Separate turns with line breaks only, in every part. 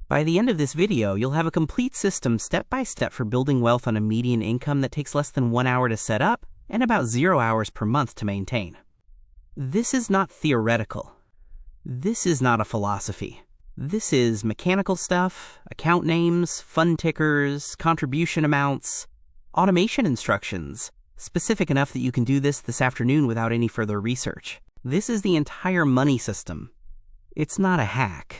By the end of this video, you'll have a complete system step-by-step for building wealth on a median income that takes less than 1 hour to set up and about 0 hours per month to maintain. This is not theoretical. This is not a philosophy. This is mechanical stuff, account names, fund tickers, contribution amounts, automation instructions, specific enough that you can do this afternoon without any further research. This is the entire money system. It's not a hack.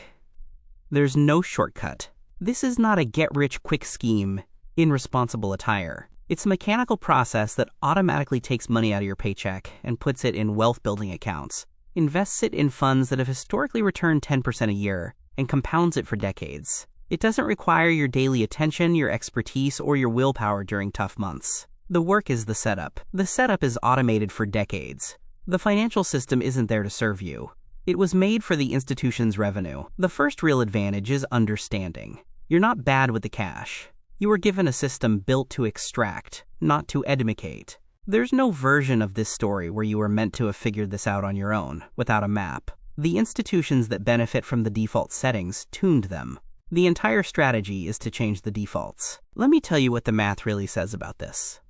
There's no shortcut. This is not a get-rich-quick scheme in responsible attire. It's a mechanical process that automatically takes money out of your paycheck and puts it in wealth-building accounts, invests it in funds that have historically returned 10% a year, and compounds it for decades. It doesn't require your daily attention, your expertise, or your willpower during tough months. The work is the setup. The setup is automated for decades. The financial system isn't there to serve you. It was made for the institution's revenue. The first real advantage is understanding. You're not bad with the cash. You were given a system built to extract, not to edumacate. There's no version of this story where you were meant to have figured this out on your own, without a map. The institutions that benefit from the default settings tuned them. The entire strategy is to change the defaults. Let me tell you what the math really says about this.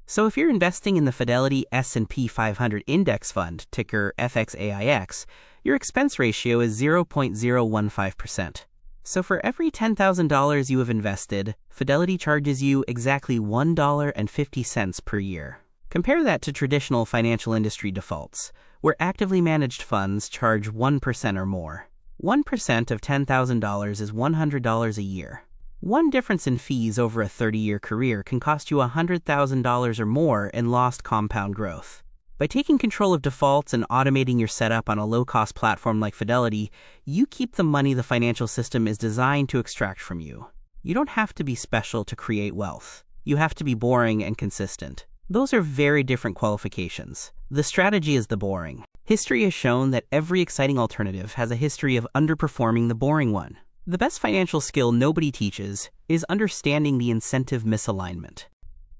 So if you're investing in the Fidelity S&P 500 Index Fund, ticker fxaix, your expense ratio is 0.015%. So for every $10,000 you have invested, Fidelity charges you exactly $1.50 per year. Compare that to traditional financial industry defaults, where actively managed funds charge 1% or more. 1% of $10,000 is $100 a year. One difference in fees over a 30-year career can cost you $100,000 or more in lost compound growth. By taking control of defaults and automating your setup on a low-cost platform like Fidelity, you keep the money the financial system is designed to extract from you. You don't have to be special to create wealth. You have to be boring and consistent. Those are very different qualifications. The strategy is the boring. History has shown that every exciting alternative has a history of underperforming the boring one. The best financial skill nobody teaches is understanding the incentive misalignment.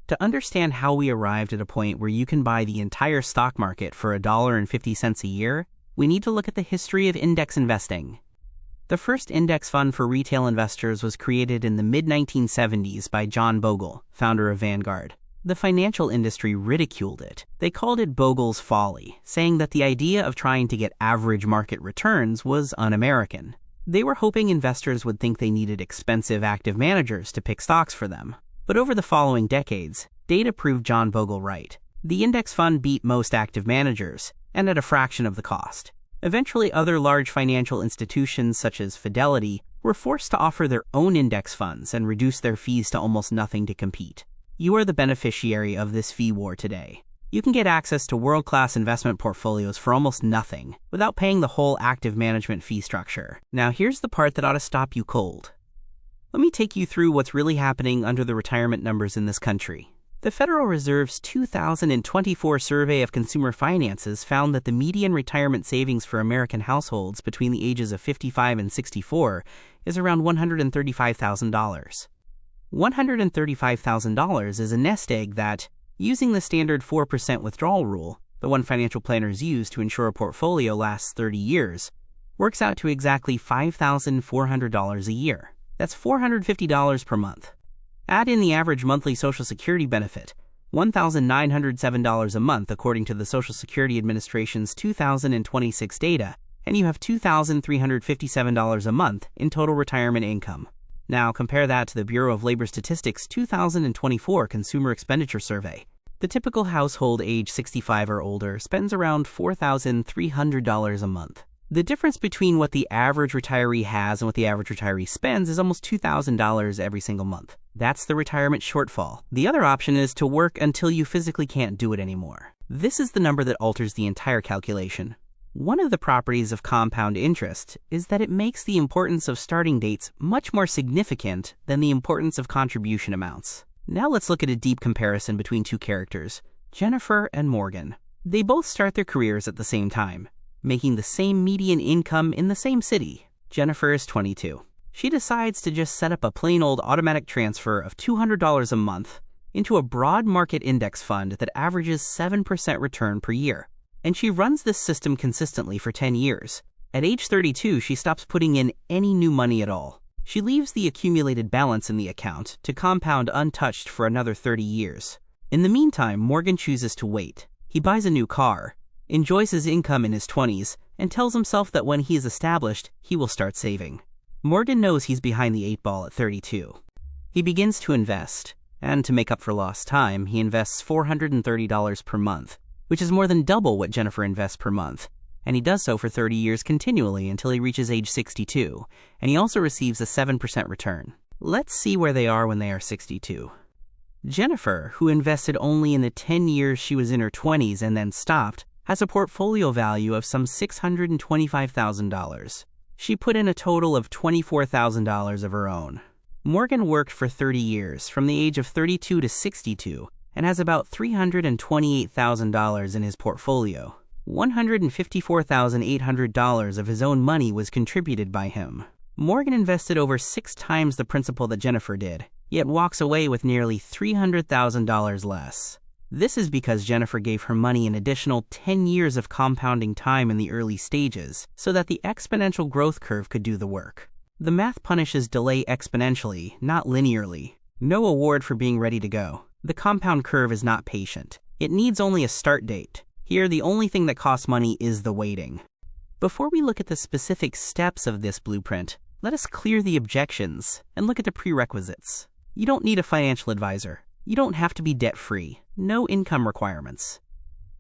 To understand how we arrived at a point where you can buy the entire stock market for $1.50 a year, we need to look at the history of index investing. The first index fund for retail investors was created in the mid-1970s by John Bogle, founder of Vanguard. The financial industry ridiculed it. They called it Bogle's folly, saying that the idea of trying to get average market returns was un-American. They were hoping investors would think they needed expensive active managers to pick stocks for them. But over the following decades, data proved John Bogle right. The index fund beat most active managers, and at a fraction of the cost. Eventually, other large financial institutions such as Fidelity were forced to offer their own index funds and reduce their fees to almost nothing to compete. You are the beneficiary of this fee war today. You can get access to world-class investment portfolios for almost nothing, without paying the whole active management fee structure. Now here's the part that ought to stop you cold. Let me take you through what's really happening under the retirement numbers in this country. The Federal Reserve's 2024 survey of consumer finances found that the median retirement savings for American households between the ages of 55 and 64 is around $135,000. $135,000 is a nest egg that, using the standard 4% withdrawal rule, the one financial planners use to ensure a portfolio lasts 30 years, works out to exactly $5,400 a year. That's $450 per month. Add in the average monthly Social Security benefit, $1,907 a month according to the Social Security Administration's 2026 data, and you have $2,357 a month in total retirement income. Now compare that to the Bureau of Labor Statistics' 2024 Consumer Expenditure Survey. The typical household age 65 or older spends around $4,300 a month. The difference between what the average retiree has and what the average retiree spends is almost $2,000 every single month. That's the retirement shortfall. The other option is to work until you physically can't do it anymore. This is the number that alters the entire calculation. One of the properties of compound interest is that it makes the importance of starting dates much more significant than the importance of contribution amounts. Now let's look at a deep comparison between two characters, Jennifer and Morgan. They both start their careers at the same time, making the same median income in the same city. Jennifer is 22. She decides to just set up a plain old automatic transfer of $200 a month into a broad market index fund that averages 7% return per year. And she runs this system consistently for 10 years. At age 32, she stops putting in any new money at all. She leaves the accumulated balance in the account to compound untouched for another 30 years. In the meantime, Morgan chooses to wait. He buys a new car, enjoys his income in his 20s, and tells himself that when he is established, he will start saving. Morgan knows he's behind the 8 ball at 32. He begins to invest, and to make up for lost time, he invests $430 per month, which is more than double what Jennifer invests per month, and he does so for 30 years continually until he reaches age 62, and he also receives a 7% return. Let's see where they are when they are 62. Jennifer, who invested only in the 10 years she was in her 20s and then stopped, has a portfolio value of some $625,000. She put in a total of $24,000 of her own. Morgan worked for 30 years, from the age of 32 to 62, and has about $328,000 in his portfolio. $154,800 of his own money was contributed by him. Morgan invested over 6 times the principal that Jennifer did, yet walks away with nearly $300,000 less. This is because Jennifer gave her money an additional 10 years of compounding time in the early stages, so that the exponential growth curve could do the work. The math punishes delay exponentially, not linearly. No award for being ready to go. The compound curve is not patient. It needs only a start date. Here, the only thing that costs money is the waiting. Before we look at the specific steps of this blueprint, let us clear the objections and look at the prerequisites. You don't need a financial advisor. You don't have to be debt-free. No income requirements.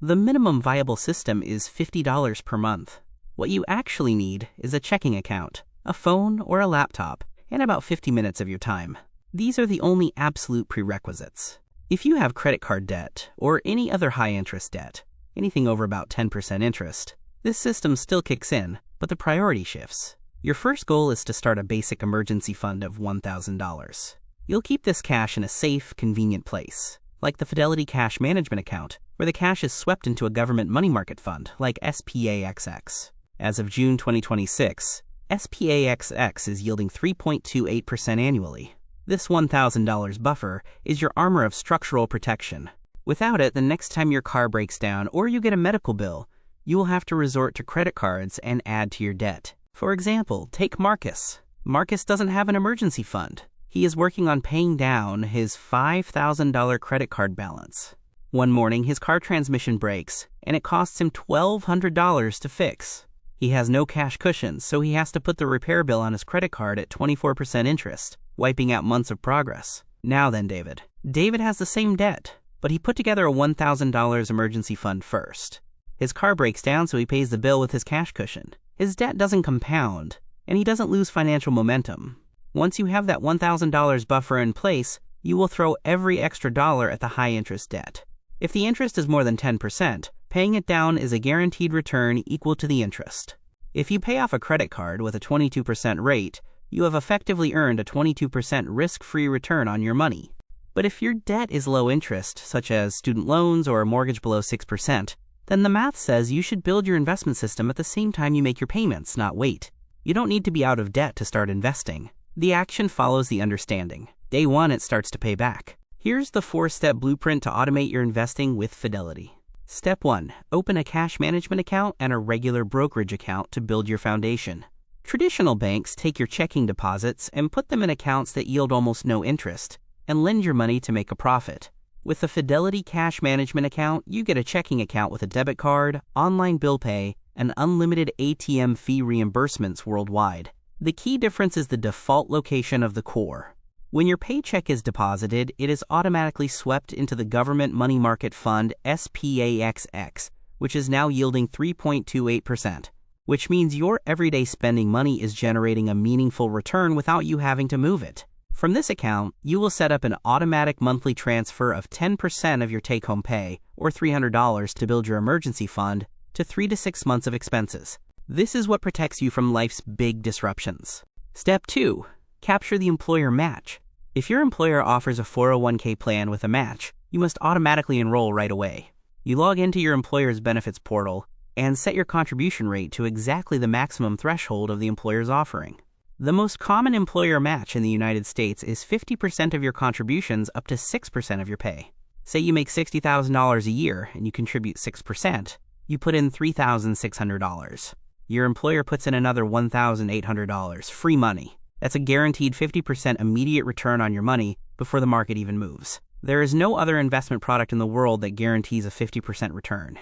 The minimum viable system is $50 per month. What you actually need is a checking account, a phone or a laptop, and about 50 minutes of your time. These are the only absolute prerequisites. If you have credit card debt or any other high-interest debt, anything over about 10% interest, this system still kicks in, but the priority shifts. Your first goal is to start a basic emergency fund of $1,000. You'll keep this cash in a safe, convenient place, like the Fidelity Cash Management Account, where the cash is swept into a government money market fund like fxaix. As of June 2026, fxaix is yielding 3.28% annually. This $1,000 buffer is your armor of structural protection. Without it, the next time your car breaks down or you get a medical bill, you will have to resort to credit cards and add to your debt. For example, take Marcus. Marcus doesn't have an emergency fund. He is working on paying down his $5,000 credit card balance. One morning, his car transmission breaks, and it costs him $1,200 to fix. He has no cash cushions, so he has to put the repair bill on his credit card at 24% interest, wiping out months of progress. Now then, David. David has the same debt, but he put together a $1,000 emergency fund first. His car breaks down, so he pays the bill with his cash cushion. His debt doesn't compound, and he doesn't lose financial momentum. Once you have that $1,000 buffer in place, you will throw every extra dollar at the high-interest debt. If the interest is more than 10%, paying it down is a guaranteed return equal to the interest. If you pay off a credit card with a 22% rate, you have effectively earned a 22% risk-free return on your money. But if your debt is low interest, such as student loans or a mortgage below 6%, then the math says you should build your investment system at the same time you make your payments, not wait. You don't need to be out of debt to start investing. The action follows the understanding. Day one, it starts to pay back. Here's the 4-step blueprint to automate your investing with Fidelity. Step 1. Open a cash management account and a regular brokerage account to build your foundation. Traditional banks take your checking deposits and put them in accounts that yield almost no interest and lend your money to make a profit. With the Fidelity Cash Management Account, you get a checking account with a debit card, online bill pay, and unlimited ATM fee reimbursements worldwide. The key difference is the default location of the core. When your paycheck is deposited, it is automatically swept into the government money market fund SPAXX, which is now yielding 3.28%, which means your everyday spending money is generating a meaningful return without you having to move it. From this account, you will set up an automatic monthly transfer of 10% of your take-home pay, or $300 to build your emergency fund, to 3 to 6 months of expenses. This is what protects you from life's big disruptions. Step 2. Capture the employer match. If your employer offers a 401k plan with a match, you must automatically enroll right away. You log into your employer's benefits portal and set your contribution rate to exactly the maximum threshold of the employer's offering. The most common employer match in the United States is 50% of your contributions up to 6% of your pay. Say you make $60,000 a year and you contribute 6%, you put in $3,600. Your employer puts in another $1,800, free money. That's a guaranteed 50% immediate return on your money before the market even moves. There is no other investment product in the world that guarantees a 50% return.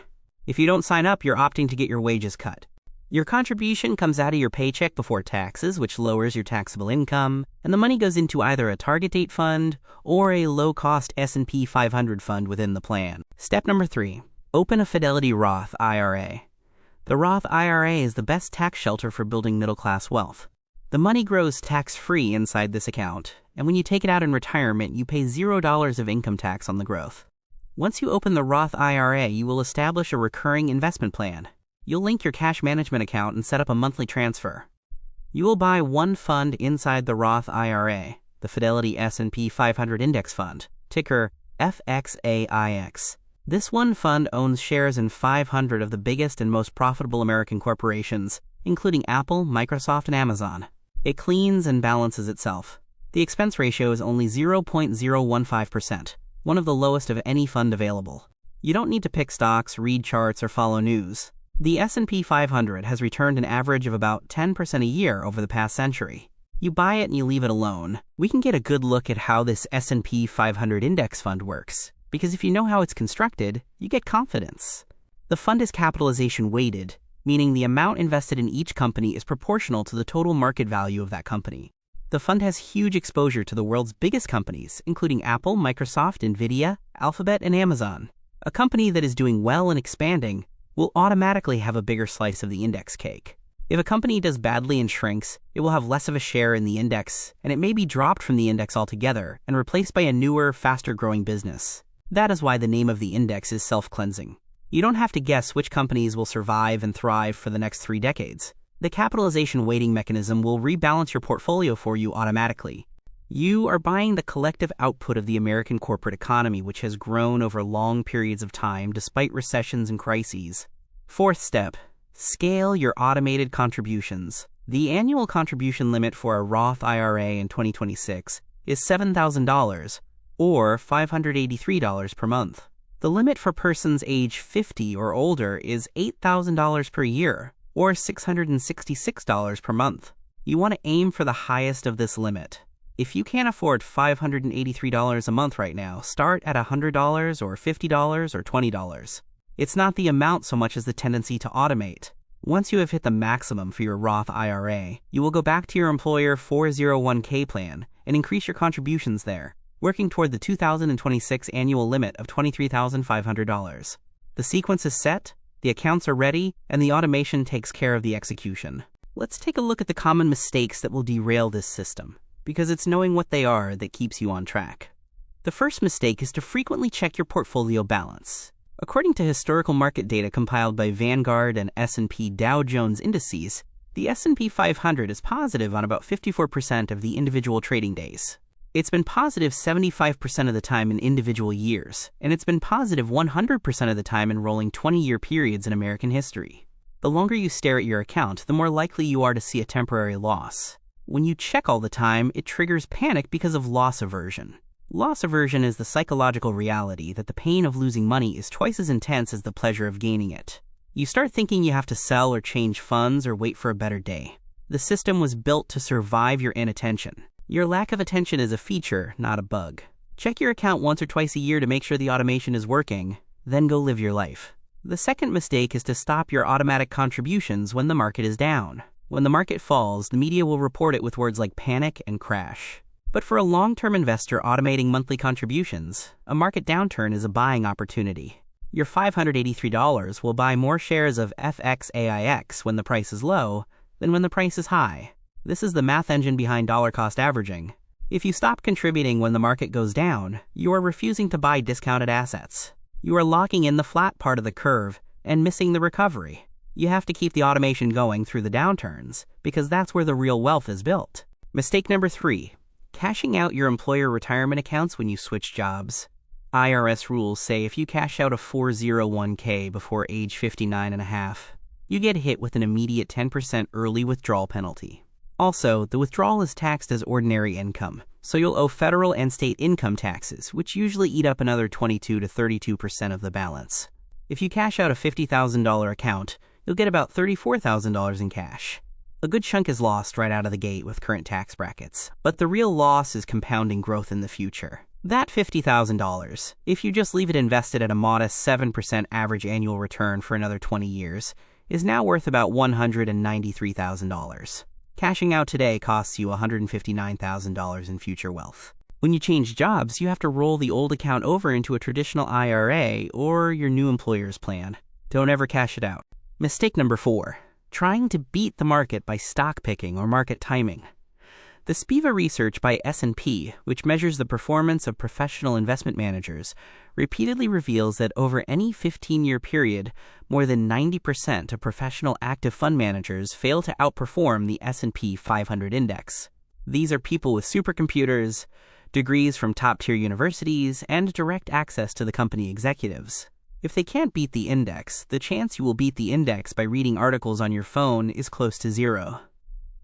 If you don't sign up, you're opting to get your wages cut. Your contribution comes out of your paycheck before taxes, which lowers your taxable income, and the money goes into either a target date fund or a low-cost S&P 500 fund within the plan. Step number 3. Open a Fidelity Roth IRA. The Roth IRA is the best tax shelter for building middle-class wealth. The money grows tax-free inside this account, and when you take it out in retirement, you pay $0 of income tax on the growth. Once you open the Roth IRA, you will establish a recurring investment plan. You'll link your cash management account and set up a monthly transfer. You will buy one fund inside the Roth IRA, the Fidelity S&P 500 Index Fund, ticker fxaix. This one fund owns shares in 500 of the biggest and most profitable American corporations, including Apple, Microsoft, and Amazon. It cleans and balances itself. The expense ratio is only 0.015%, one of the lowest of any fund available. You don't need to pick stocks, read charts, or follow news. The S&P 500 has returned an average of about 10% a year over the past century. You buy it and you leave it alone. We can get a good look at how this S&P 500 index fund works, because if you know how it's constructed, you get confidence. The fund is capitalization weighted, meaning the amount invested in each company is proportional to the total market value of that company. The fund has huge exposure to the world's biggest companies, including Apple, Microsoft, Nvidia, Alphabet, and Amazon. A company that is doing well and expanding will automatically have a bigger slice of the index cake. If a company does badly and shrinks, it will have less of a share in the index, and it may be dropped from the index altogether and replaced by a newer, faster-growing business. That is why the name of the index is self-cleansing. You don't have to guess which companies will survive and thrive for the next 3 decades. The capitalization weighting mechanism will rebalance your portfolio for you automatically. You are buying the collective output of the American corporate economy, which has grown over long periods of time despite recessions and crises. 4th step, scale your automated contributions. The annual contribution limit for a Roth IRA in 2026 is $7,000 or $583 per month. The limit for persons age 50 or older is $8,000 per year or $666 per month. You want to aim for the highest of this limit. If you can't afford $583 a month right now, start at $100 or $50 or $20. It's not the amount so much as the tendency to automate. Once you have hit the maximum for your Roth IRA, you will go back to your employer 401k plan and increase your contributions there, working toward the 2026 annual limit of $23,500. The sequence is set, the accounts are ready, and the automation takes care of the execution. Let's take a look at the common mistakes that will derail this system, because it's knowing what they are that keeps you on track. The first mistake is to frequently check your portfolio balance. According to historical market data compiled by Vanguard and S&P Dow Jones indices, the S&P 500 is positive on about 54% of the individual trading days. It's been positive 75% of the time in individual years, and it's been positive 100% of the time in rolling 20-year periods in American history. The longer you stare at your account, the more likely you are to see a temporary loss. When you check all the time, it triggers panic because of loss aversion. Loss aversion is the psychological reality that the pain of losing money is twice as intense as the pleasure of gaining it. You start thinking you have to sell or change funds or wait for a better day. The system was built to survive your inattention. Your lack of attention is a feature, not a bug. Check your account once or twice a year to make sure the automation is working, then go live your life. The second mistake is to stop your automatic contributions when the market is down. When the market falls, the media will report it with words like panic and crash. But for a long-term investor automating monthly contributions, a market downturn is a buying opportunity. Your $583 will buy more shares of fxaix when the price is low than when the price is high. This is the math engine behind dollar-cost averaging. If you stop contributing when the market goes down, you are refusing to buy discounted assets. You are locking in the flat part of the curve and missing the recovery. You have to keep the automation going through the downturns because that's where the real wealth is built. Mistake number 3, cashing out your employer retirement accounts when you switch jobs. IRS rules say if you cash out a 401k before age 59 and a half, you get hit with an immediate 10% early withdrawal penalty. Also, the withdrawal is taxed as ordinary income, so you'll owe federal and state income taxes, which usually eat up another 22 to 32% of the balance. If you cash out a $50,000 account, you'll get about $34,000 in cash. A good chunk is lost right out of the gate with current tax brackets, but the real loss is compounding growth in the future. That $50,000, if you just leave it invested at a modest 7% average annual return for another 20 years, is now worth about $193,000. Cashing out today costs you $159,000 in future wealth. When you change jobs, you have to roll the old account over into a traditional IRA or your new employer's plan. Don't ever cash it out. Mistake number 4. Trying to beat the market by stock picking or market timing. The SPIVA research by S&P, which measures the performance of professional investment managers, repeatedly reveals that over any 15-year period, more than 90% of professional active fund managers fail to outperform the S&P 500 index. These are people with supercomputers, degrees from top-tier universities, and direct access to the company executives. If they can't beat the index, the chance you will beat the index by reading articles on your phone is close to zero.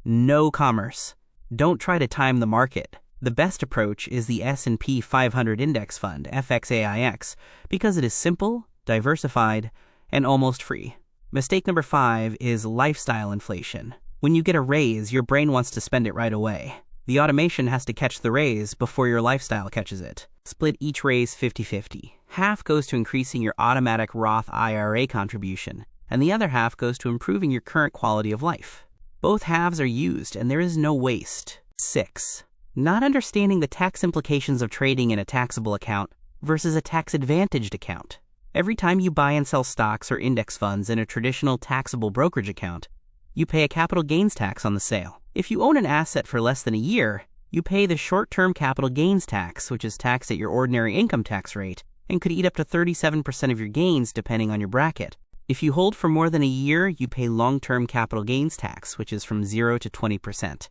No commerce. Don't try to time the market. The best approach is the S&P 500 Index Fund, fxaix, because it is simple, diversified, and almost free. Mistake number 5 is lifestyle inflation. When you get a raise, your brain wants to spend it right away. The automation has to catch the raise before your lifestyle catches it. Split each raise 50-50. Half goes to increasing your automatic Roth IRA contribution, and the other half goes to improving your current quality of life. Both halves are used, and there is no waste. 6. Not understanding the tax implications of trading in a taxable account versus a tax-advantaged account. Every time you buy and sell stocks or index funds in a traditional taxable brokerage account, you pay a capital gains tax on the sale. If you own an asset for less than a year, you pay the short-term capital gains tax, which is taxed at your ordinary income tax rate, and could eat up to 37% of your gains depending on your bracket. If you hold for more than a year, you pay long-term capital gains tax, which is from 0 to 20%.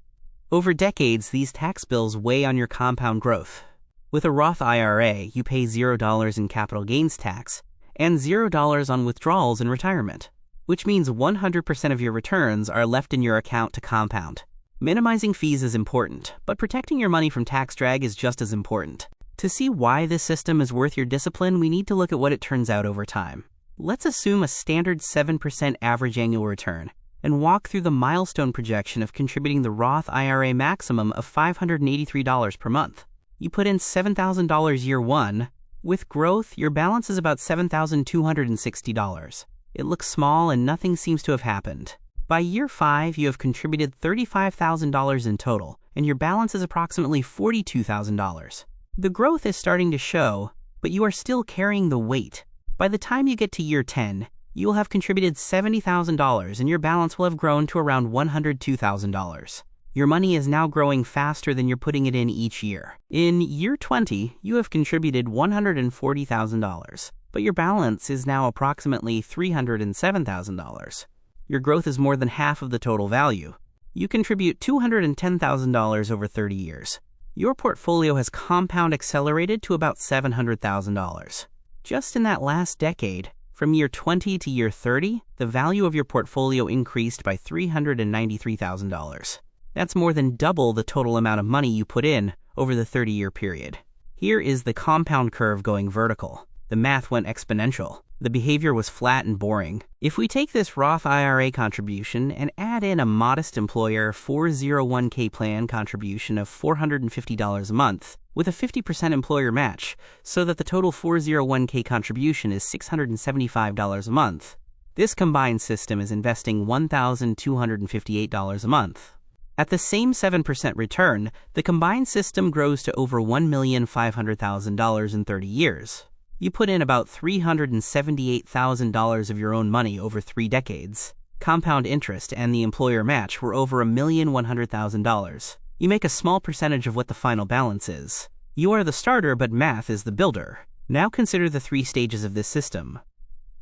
Over decades, these tax bills weigh on your compound growth. With a Roth IRA, you pay $0 in capital gains tax and $0 on withdrawals in retirement, which means 100% of your returns are left in your account to compound. Minimizing fees is important, but protecting your money from tax drag is just as important. To see why this system is worth your discipline, we need to look at what it turns out over time. Let's assume a standard 7% average annual return and walk through the milestone projection of contributing the Roth IRA maximum of $583 per month. You put in $7,000 year 1. With growth, your balance is about $7,260. It looks small and nothing seems to have happened. By year 5, you have contributed $35,000 in total, and your balance is approximately $42,000. The growth is starting to show, but you are still carrying the weight. By the time you get to year 10, you will have contributed $70,000 and your balance will have grown to around $102,000. Your money is now growing faster than you're putting it in each year. In year 20, you have contributed $140,000, but your balance is now approximately $307,000. Your growth is more than half of the total value. You contribute $210,000 over 30 years. Your portfolio has compound accelerated to about $700,000. Just in that last decade, from year 20 to year 30, the value of your portfolio increased by $393,000. That's more than double the total amount of money you put in over the 30-year period. Here is the compound curve going vertical. The math went exponential. The behavior was flat and boring. If we take this Roth IRA contribution and add in a modest employer 401k plan contribution of $450 a month, with a 50% employer match, so that the total 401k contribution is $675 a month, this combined system is investing $1,258 a month. At the same 7% return, the combined system grows to over $1,500,000 in 30 years. You put in about $378,000 of your own money over 3 decades. Compound interest and the employer match were over $1,100,000. You make a small percentage of what the final balance is. You are the starter, but math is the builder. Now consider the 3 stages of this system.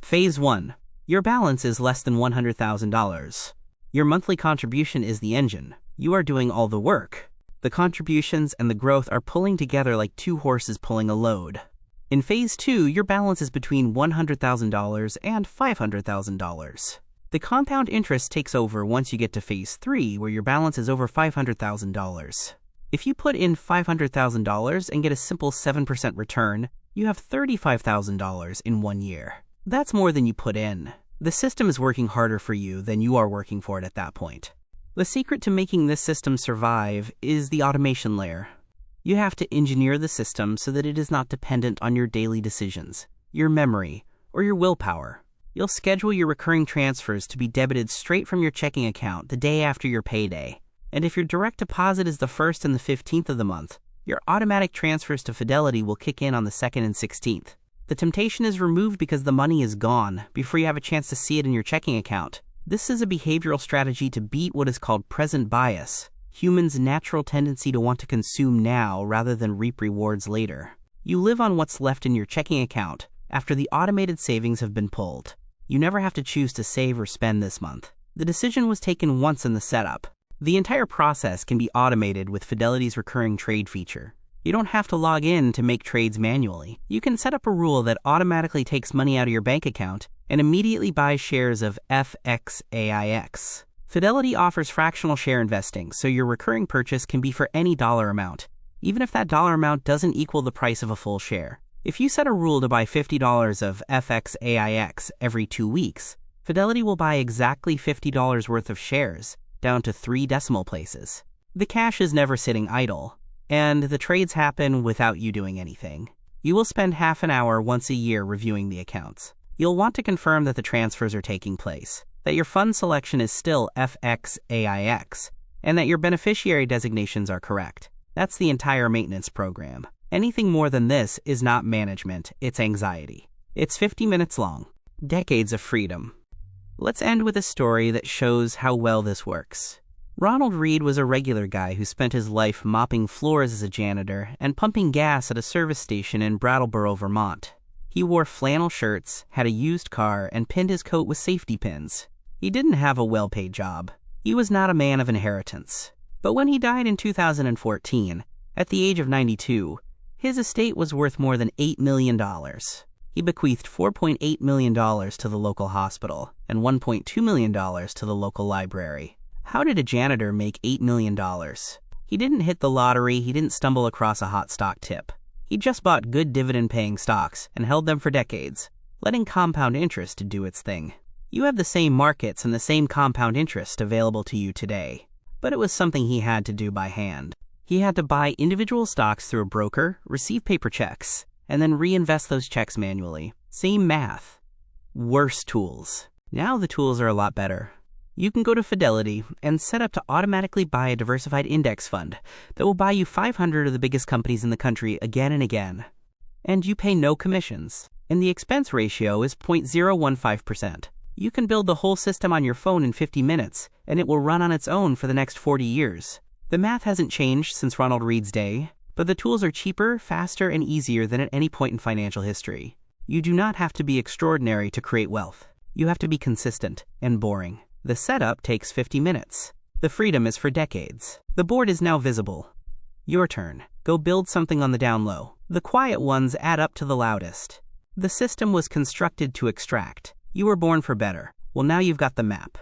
Phase 1. Your balance is less than $100,000. Your monthly contribution is the engine. You are doing all the work. The contributions and the growth are pulling together like 2 horses pulling a load. In Phase 2, your balance is between $100,000 and $500,000. The compound interest takes over once you get to Phase 3, where your balance is over $500,000. If you put in $500,000 and get a simple 7% return, you have $35,000 in 1 year. That's more than you put in. The system is working harder for you than you are working for it at that point. The secret to making this system survive is the automation layer. You have to engineer the system so that it is not dependent on your daily decisions, your memory, or your willpower. You'll schedule your recurring transfers to be debited straight from your checking account the day after your payday. And if your direct deposit is the 1st and the 15th of the month, your automatic transfers to Fidelity will kick in on the 2nd and 16th. The temptation is removed because the money is gone before you have a chance to see it in your checking account. This is a behavioral strategy to beat what is called present bias, humans' natural tendency to want to consume now rather than reap rewards later. You live on what's left in your checking account after the automated savings have been pulled. You never have to choose to save or spend this month. The decision was taken once in the setup. The entire process can be automated with Fidelity's recurring trade feature. You don't have to log in to make trades manually. You can set up a rule that automatically takes money out of your bank account and immediately buys shares of fxaix. Fidelity offers fractional share investing, so your recurring purchase can be for any dollar amount, even if that dollar amount doesn't equal the price of a full share. If you set a rule to buy $50 of fxaix every 2 weeks, Fidelity will buy exactly $50 worth of shares, down to 3 decimal places. The cash is never sitting idle, and the trades happen without you doing anything. You will spend half an hour once a year reviewing the accounts. You'll want to confirm that the transfers are taking place, that your fund selection is still fxaix, and that your beneficiary designations are correct. That's the entire maintenance program. Anything more than this is not management, it's anxiety. It's 50 minutes long. Decades of freedom. Let's end with a story that shows how well this works. Ronald Reed was a regular guy who spent his life mopping floors as a janitor and pumping gas at a service station in Brattleboro, Vermont. He wore flannel shirts, had a used car, and pinned his coat with safety pins. He didn't have a well-paid job. He was not a man of inheritance. But when he died in 2014, at the age of 92, his estate was worth more than $8 million. He bequeathed $4.8 million to the local hospital and $1.2 million to the local library. How did a janitor make $8 million? He didn't hit the lottery, he didn't stumble across a hot stock tip. He just bought good dividend-paying stocks and held them for decades, letting compound interest do its thing. You have the same markets and the same compound interest available to you today, but it was something he had to do by hand. He had to buy individual stocks through a broker, receive paper checks, and then reinvest those checks manually. Same math. Worse tools. Now the tools are a lot better. You can go to Fidelity and set up to automatically buy a diversified index fund that will buy you 500 of the biggest companies in the country again and again. And you pay no commissions. And the expense ratio is 0.015%. You can build the whole system on your phone in 50 minutes, and it will run on its own for the next 40 years. The math hasn't changed since Ronald Reed's day, but the tools are cheaper, faster, and easier than at any point in financial history. You do not have to be extraordinary to create wealth. You have to be consistent and boring. The setup takes 50 minutes. The freedom is for decades. The board is now visible. Your turn. Go build something on the down low. The quiet ones add up to the loudest. The system was constructed to extract. You were born for better. Well, now you've got the map.